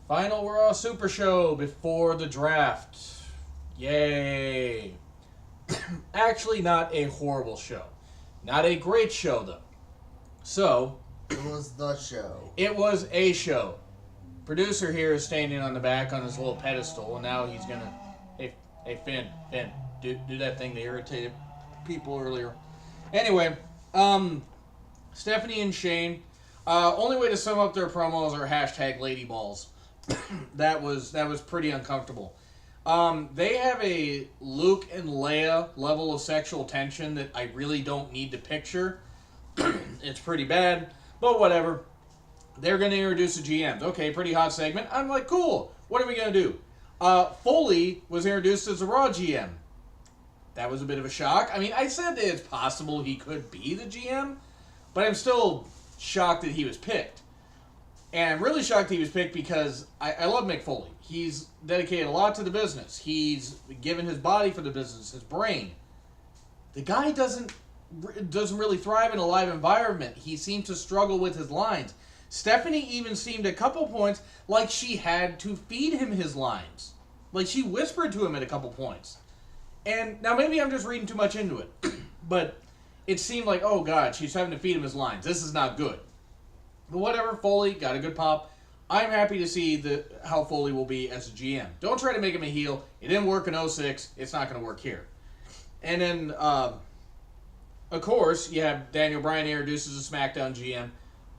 Final Raw Super Show before the draft. Yay. Actually, not a horrible show. Not a great show, though. So, It was the show. it was a show. Producer here is standing on the back on his little pedestal, and now he's gonna. Hey, Finn, do that thing that irritated people earlier. Anyway, Stephanie and Shane. Only way to sum up their promos are hashtag ladyballs. that was pretty uncomfortable. They have a Luke and Leia level of sexual tension that I really don't need to picture. It's pretty bad, but whatever. They're going to introduce the GMs. Okay, pretty hot segment. I'm like, cool. What are we going to do? Foley was introduced as a Raw GM. That was a bit of a shock. I mean, I said that it's possible he could be the GM, but I'm still shocked that he was picked. And I'm really shocked he was picked because I love Mick Foley. He's dedicated a lot to the business. He's given his body for the business, his brain. The guy doesn't really thrive in a live environment. He seemed to struggle with his lines. Stephanie even seemed at a couple points like she had to feed him his lines. Like she whispered to him at a couple points. And now maybe I'm just reading too much into it. But it seemed like, oh God, she's having to feed him his lines. This is not good. But whatever, Foley got a good pop. I'm happy to see how Foley will be as a GM. Don't try to make him a heel. It didn't work in 06. It's not going to work here. And then, of course, you have Daniel Bryan introduces a SmackDown GM.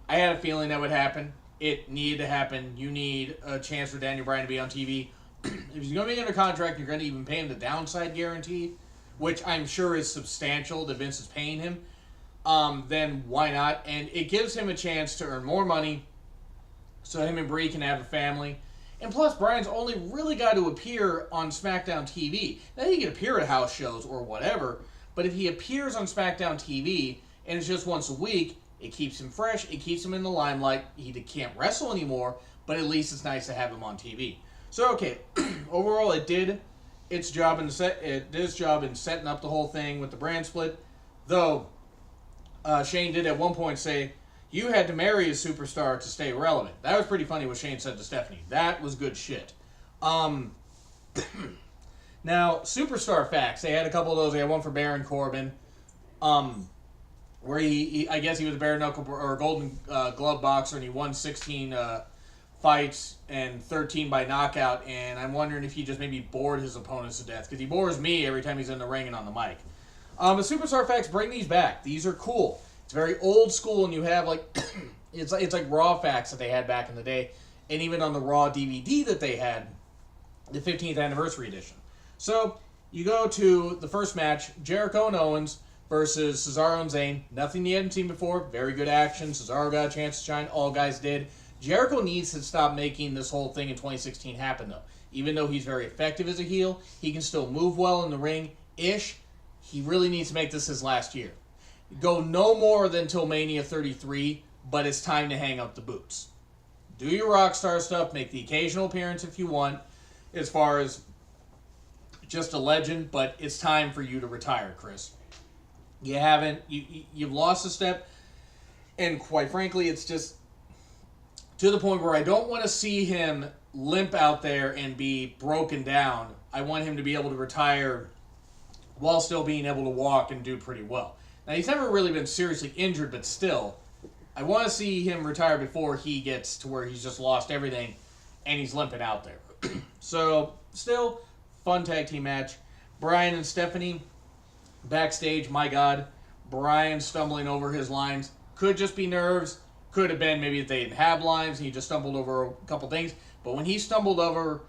I had a feeling that would happen. It needed to happen. You need a chance for Daniel Bryan to be on TV. If he's going to be under contract, you're going to even pay him the downside guarantee, which I'm sure is substantial that Vince is paying him. Then why not? And it gives him a chance to earn more money so him and Brie can have a family. And plus, Bryan's only really got to appear on SmackDown TV. Now, he can appear at house shows or whatever, but if he appears on SmackDown TV and it's just once a week, it keeps him fresh. It keeps him in the limelight. He can't wrestle anymore, but at least it's nice to have him on TV. So, okay, overall, it did its job in setting up the whole thing with the brand split. Though, Shane did at one point say, you had to marry a superstar to stay relevant. That was pretty funny what Shane said to Stephanie. That was good shit. Now, superstar facts. They had a couple of those. They had one for Baron Corbin. Where I guess he was a bare knuckle or golden glove boxer, and he won 16 fights and 13 by knockout. And I'm wondering if he just maybe bored his opponents to death, because he bores me every time he's in the ring and on the mic. The Superstar Facts, bring these back. These are cool. It's very old school, and you have like it's like Raw Facts that they had back in the day, and even on the Raw DVD that they had, the 15th anniversary edition. So you go to the first match, Jericho and Owens versus Cesaro and Zayn. Nothing you hadn't seen before. Very good action. Cesaro got a chance to shine. All guys did. Jericho needs to stop making this whole thing in 2016 happen, though. Even though he's very effective as a heel, he can still move well in the ring-ish. He really needs to make this his last year. Go no more than till Mania 33, but it's time to hang up the boots. Do your Rockstar stuff. Make the occasional appearance if you want, as far as just a legend, but it's time for you to retire, Chris. You haven't. You've lost a step, and quite frankly, it's just to the point where I don't want to see him limp out there and be broken down. I want him to be able to retire while still being able to walk and do pretty well. Now, he's never really been seriously injured, but still, I want to see him retire before he gets to where he's just lost everything and he's limping out there. So, still, fun tag team match. Bryan and Stephanie backstage, my God, Bryan stumbling over his lines. Could just be nerves. Could have been maybe they didn't have lines and he just stumbled over a couple things. But when he stumbled over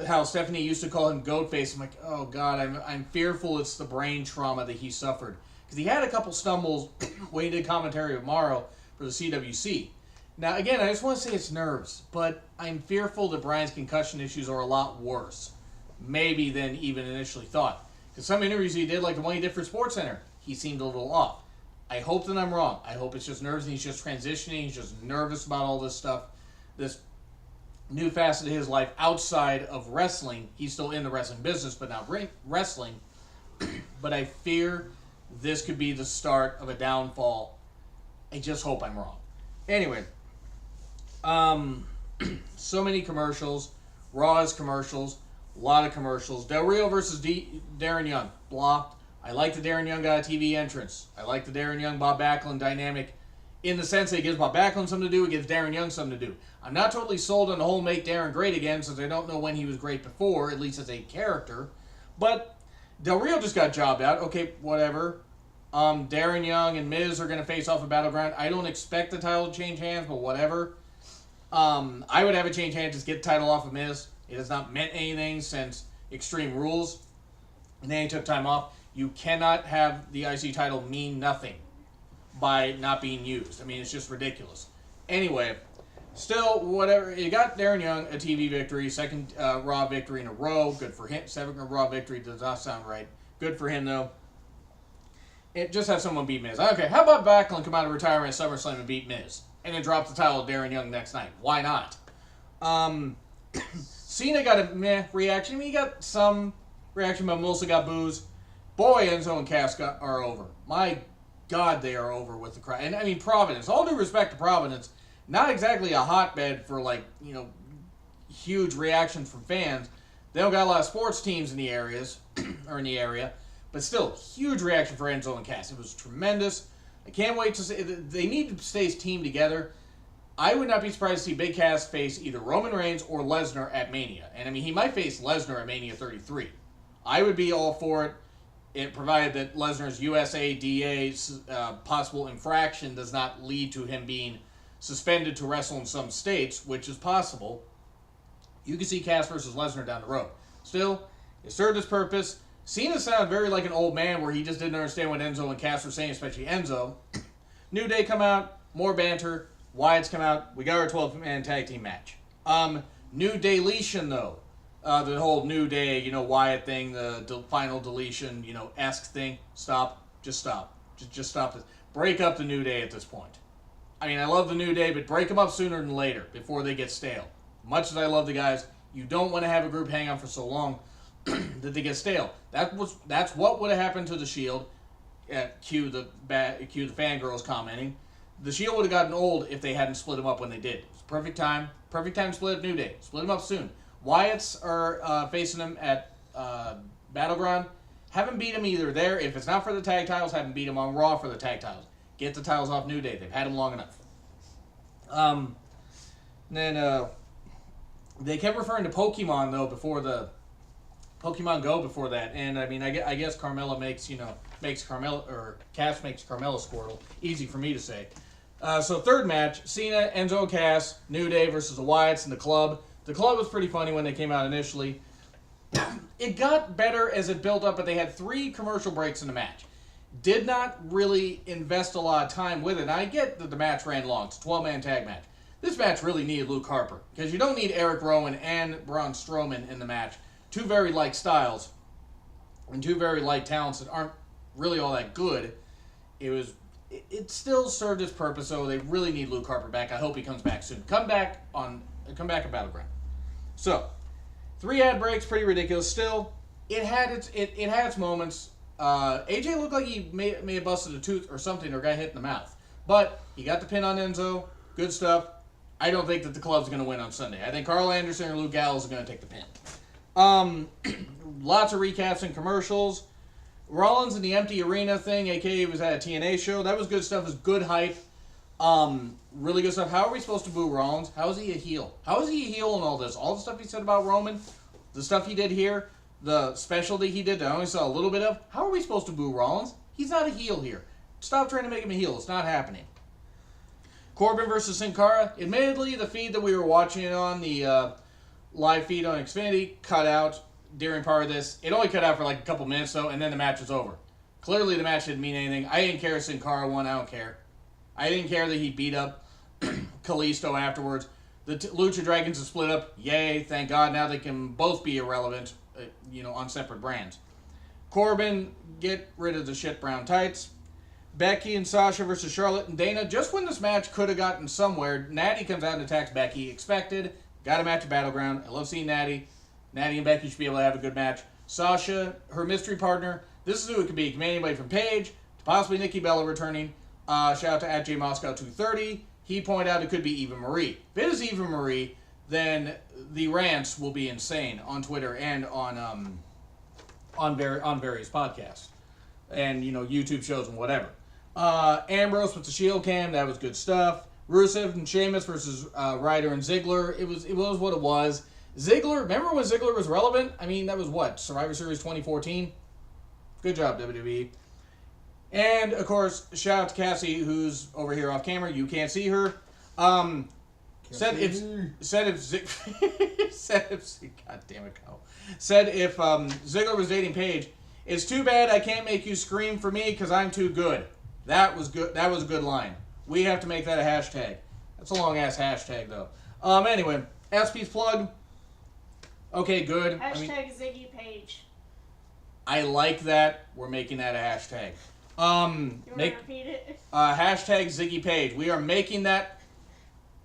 how Stephanie used to call him goat face, I'm like, oh God, I'm fearful it's the brain trauma that he suffered. Because he had a couple stumbles when he did commentary tomorrow for the CWC. Now, again, I just want to say it's nerves, but I'm fearful that Bryan's concussion issues are a lot worse, maybe than even initially thought. Because some interviews he did, like the one he did for SportsCenter, he seemed a little off. I hope that I'm wrong. I hope it's just nerves and he's just transitioning. He's just nervous about all this stuff, this new facet of his life outside of wrestling. He's still in the wrestling business, but not wrestling. But I fear this could be the start of a downfall. I just hope I'm wrong. Anyway, So many commercials. Raw has commercials. A lot of commercials. Del Rio versus Darren Young. Blah. I like the Darren Young guy TV entrance. I like the Darren Young Bob Backlund dynamic in the sense that it gives Bob Backlund something to do. It gives Darren Young something to do. I'm not totally sold on the whole make Darren great again since I don't know when he was great before, at least as a character. But Del Rio just got jobbed out. Okay, whatever. Darren Young and Miz are going to face off at Battleground. I don't expect the title to change hands, but whatever. I would have it change hands, just get the title off of Miz. It has not meant anything since Extreme Rules. And then he took time off. You cannot have the IC title mean nothing by not being used. I mean, it's just ridiculous. Anyway, still, whatever. You got Darren Young a TV victory, second Raw victory in a row. Good for him. Second Raw victory does not sound right. Good for him, though. It just have someone beat Miz. Okay, how about Backlund come out of retirement at SummerSlam and beat Miz? And then drop the title to Darren Young next night. Why not? Cena got a meh reaction. I mean, he got some reaction, but mostly got boos. Boy, Enzo and Cass are over. My God, they are over with the crowd. And I mean, Providence. All due respect to Providence, not exactly a hotbed for huge reaction from fans. They don't got a lot of sports teams in the areas or in the area, but still, huge reaction for Enzo and Cass. It was tremendous. I can't wait to see. They need to stay team together. I would not be surprised to see Big Cass face either Roman Reigns or Lesnar at Mania. And I mean, he might face Lesnar at Mania 33. I would be all for it. It provided that Lesnar's USADA possible infraction does not lead to him being suspended to wrestle in some states, which is possible. You can see Cass versus Lesnar down the road. Still, it served its purpose. Cena sounded very like an old man where he just didn't understand what Enzo and Cass were saying, especially Enzo. New Day come out, more banter. Wyatt's come out. We got our 12-man tag team match. New Deletion, though. The whole New Day, Wyatt thing, the final deletion, esque thing. Stop. Just stop. Just stop this. Break up the New Day at this point. I mean, I love the New Day, but break them up sooner than later before they get stale. Much as I love the guys, you don't want to have a group hang on for so long that they get stale. That's what would have happened to the Shield. Cue the fangirls commenting. The Shield would have gotten old if they hadn't split them up when they did. It was perfect time. Perfect time to split up New Day. Split them up soon. Wyatts are facing them at Battleground. Haven't beat them either there. If it's not for the tag titles, haven't beat them on Raw for the tag titles. Get the titles off New Day. They've had them long enough. Then they kept referring to Pokemon though before the Pokemon Go before that, and I mean I guess Carmella makes Carmella or Cass makes Carmella Squirtle. Easy for me to say. So third match, Cena, Enzo, Cass, New Day versus the Wyatts and the Club. The Club was pretty funny when they came out initially. It got better as it built up, but they had 3 commercial breaks in the match. Did not really invest a lot of time with it. And I get that the match ran long. It's a 12-man tag match. This match really needed Luke Harper, because you don't need Eric Rowan and Braun Strowman in the match. 2 very like styles and 2 very like talents that aren't really all that good. It still served its purpose, so they really need Luke Harper back. I hope he comes back soon. Come back at Battleground. So, 3 ad breaks, pretty ridiculous. Still, it had its moments. AJ looked like he may have busted a tooth or something or got hit in the mouth. But he got the pin on Enzo. Good stuff. I don't think that the Club's going to win on Sunday. I think Carl Anderson or Luke Gallows are going to take the pin. Lots of recaps and commercials. Rollins in the empty arena thing, a.k.a. was at a TNA show. That was good stuff. It was good hype. Really good stuff. How are we supposed to boo Rollins? How is he a heel? How is he a heel in all this? All the stuff he said about Roman, the stuff he did here, the special that he did that I only saw a little bit of. How are we supposed to boo Rollins? He's not a heel here. Stop trying to make him a heel. It's not happening. Corbin versus Sin Cara. Admittedly, the feed that we were watching it on, the live feed on Xfinity, cut out during part of this. It only cut out for like a couple minutes, though, and then the match was over. Clearly, the match didn't mean anything. I didn't care if Sin Cara won. I don't care. I didn't care that he beat up Kalisto afterwards. The Lucha Dragons have split up. Yay, thank God. Now they can both be irrelevant, on separate brands. Corbin, get rid of the shit brown tights. Becky and Sasha versus Charlotte and Dana. Just when this match could have gotten somewhere, Natty comes out and attacks Becky. Expected. Got a match at Battleground. I love seeing Natty. Natty and Becky should be able to have a good match. Sasha, her mystery partner. This is who it could be. It can be anybody from Paige to possibly Nikki Bella returning. Shout out to @JMoscow230. He pointed out it could be Eva Marie. If it is Eva Marie, then the rants will be insane on Twitter and on various podcasts and YouTube shows and whatever. Ambrose with the Shield cam, that was good stuff. Rusev and Sheamus versus Ryder and Ziggler, it was what it was. Ziggler, remember when Ziggler was relevant? I mean, that was what, Survivor Series 2014? Good job, WWE. And, of course, shout out to Cassie, who's over here off camera. You can't see her. Said if Ziggler was dating Paige, it's too bad I can't make you scream for me because I'm too good. That was good. That was a good line. We have to make that a hashtag. That's a long ass hashtag though. Anyway, SP's plug. Okay, good. Hashtag Ziggy Page. I like that. We're making that a hashtag. You want to repeat it? Hashtag Ziggy Page. We are making that.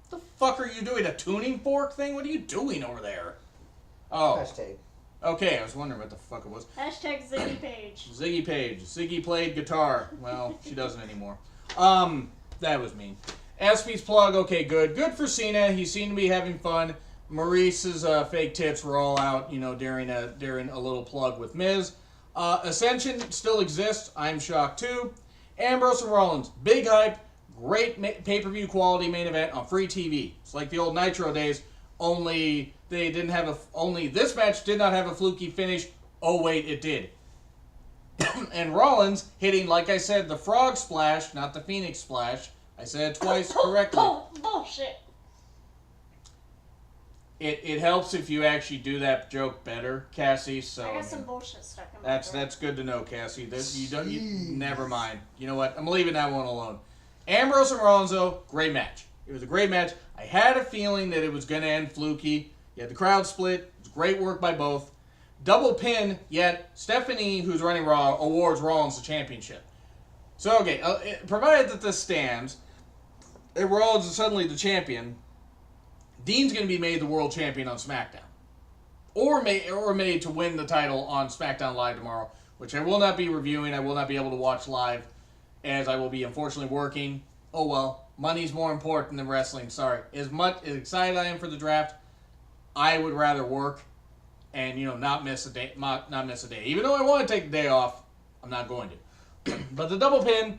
What the fuck are you doing? A tuning fork thing? What are you doing over there? Oh. Hashtag. Okay, I was wondering what the fuck it was. Hashtag Ziggy Page. Ziggy Page. Ziggy played guitar. Well, she doesn't anymore. That was mean. SP's plug. Okay, good. Good for Cena. He seemed to be having fun. Maurice's fake tits were all out, during a little plug with Miz. Ascension still exists. I'm shocked too. Ambrose and Rollins, big hype, great pay-per-view quality main event on free TV. It's like the old Nitro days. Only they didn't have only this match did not have a fluky finish. Oh wait, it did. And Rollins hitting, like I said, the frog splash, not the Phoenix splash. I said it twice correctly. Bullshit. It helps if you actually do that joke better, Cassie. So I got some bullshit stuck in my throat. that's good to know, Cassie. Never mind. You know what? I'm leaving that one alone. Ambrose and Rollins, though, great match. It was a great match. I had a feeling that it was going to end fluky. You had the crowd split. It was great work by both. Double pin, yet Stephanie, who's running Raw, awards Rollins the championship. So, okay, provided that this stands, and Rollins is suddenly the champion, Dean's going to be made the world champion on SmackDown. Or made to win the title on SmackDown Live tomorrow, which I will not be reviewing. I will not be able to watch live, as I will be unfortunately working. Oh well, money's more important than wrestling. Sorry. As excited I am for the draft, I would rather work and not miss a day. Not miss a day. Even though I want to take the day off, I'm not going to. But the double pin,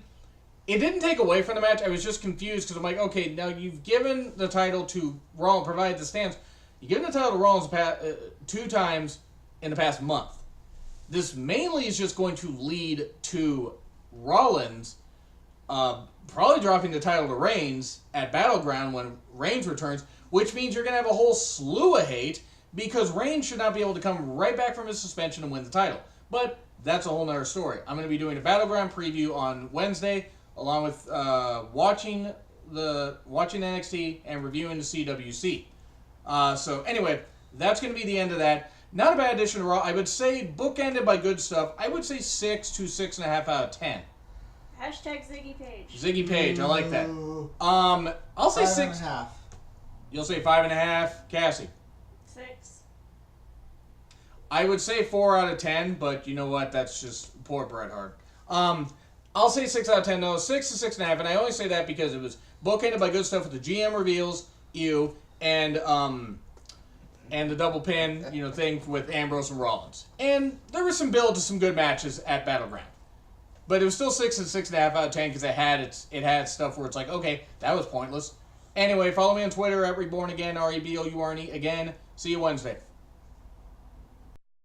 it didn't take away from the match. I was just confused because I'm like, okay, now you've given the title to Rollins, provided the stance. You've given the title to Rollins 2 times in the past month. This mainly is just going to lead to Rollins probably dropping the title to Reigns at Battleground when Reigns returns, which means you're going to have a whole slew of hate because Reigns should not be able to come right back from his suspension and win the title. But that's a whole nother story. I'm going to be doing a Battleground preview on Wednesday, along with watching NXT and reviewing the CWC. So anyway, that's going to be the end of that. Not a bad addition to Raw. I would say bookended by good stuff. I would say 6 to 6.5 out of 10. Hashtag Ziggy Page. Ziggy Page, I like that. I'll say 6. 5.5. You'll say 5.5. Cassie. 6. I would say 4 out of 10, but you know what? That's just poor Bret Hart. I'll say 6 out of 10, though. 6 to 6.5, and I only say that because it was bookended by good stuff with the GM reveals, and the double pin, thing with Ambrose and Rollins. And there was some build to some good matches at Battleground. But it was still 6 and 6.5 out of 10 because it had stuff where it's like, okay, that was pointless. Anyway, follow me on Twitter at RebornAgain, REBOURNE again. See you Wednesday.